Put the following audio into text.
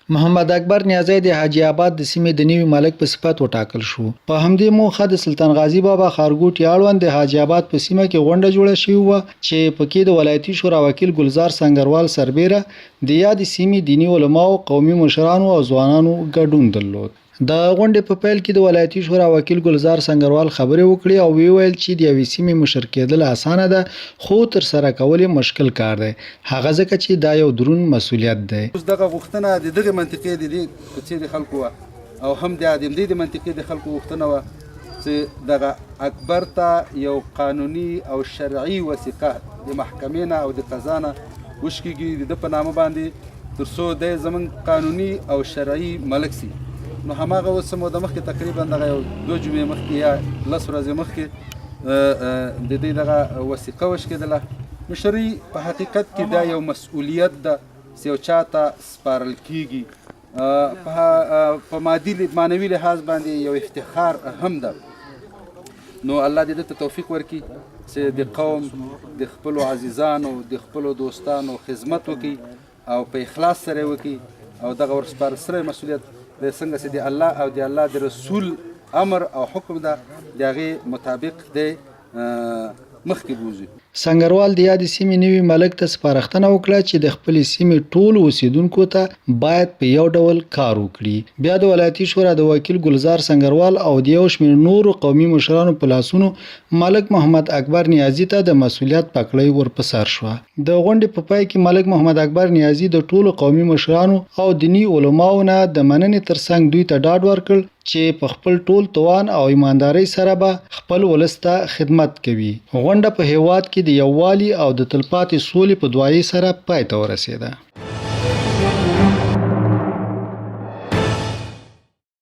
محمد اکبر نیازی د حاجی آباد د سیمې د نوي ملک په صفت وټاکل شو. په همدې موخه د سلطان غازي بابا ښارګوټي اړوند د حاجی آباد په سیمه کې غونډه جوړه شوې وه چې پکې د ولایتي شورا وکیل ګلزار سنگروال سربیره د یادې سیمې دیني علماو، قومي مشرانو او ځوانانو ګډون درلود. د غونډې په پیل کې د ولایتي شورا وکیل ګلزار سنگروال خبرې وکړې او ویل چې د یوې سیمې مشر کېدل اسانه ده، خو تر سره کول یې مشکل کار دی، هغه ځکه چې دا یو درون مسولیت دی. اوس دغه غوښتنه د دغه منطقې د دې کوڅې د خلکو وه او هم د همدې د منطقې د خلکو غوښتنه وه چې دغه اکبر ته یو قانوني او شرعي وثیقه د محکمې نه او د قضا نه وشکېږي د ده په نامه باندې، تر څو دی زموږ قانوني او شرعي ملک سي. نو هماغه اوس څه موده مخکې تقریبا دغه یو 2 جمعې مخکې یا 10 ورځې مخکې د دې دغه وثیقه وشکېدله. مشري په حقیقت کې دا یو مسؤلیت ده چې یو چا ته سپارل کېږي، په معنوي لحاظ باندې یو افتخار هم ده. نو الله دې ته توفیق ورکړي چې د قوم د خپلو عزیزانو د خپلو دوستانو خدمت وکړي او په اخلاص سره وکړي او دغه ورسپارل سوی مسؤلیت د څنګه چې د الله او د الله د رسول امر او حکم ده د هغې مطابق دی مخکې بوځي. سنگروال د یادې سیمې نوي ملک ته سپارښتنه وکړه چې د خپلې سیمې ټولو اوسیدونکو ته باید په یو ډول کار وکړي. بیا د ولایتي شورا د وکیل ګلزار سنگروال او د یو شمېر نورو قومي مشرانو په لاسونو ملک محمد اکبر نیازي ته د مسؤلیت پګړۍ ورپسار شوه. د غونډې په پای کې ملک محمد اکبر نیازي د ټولو قومي مشرانو او دیني علماو نه د مننې ترڅنګ دوی ته ډاډ ورکړ چې په خپل ټول توان او ایماندارۍ سره به خپل ولس ته خدمت کوي. غونډه په هیواد کې د یووالي او د تلپاتې سولې په دعایي سره پای ته ورسېده.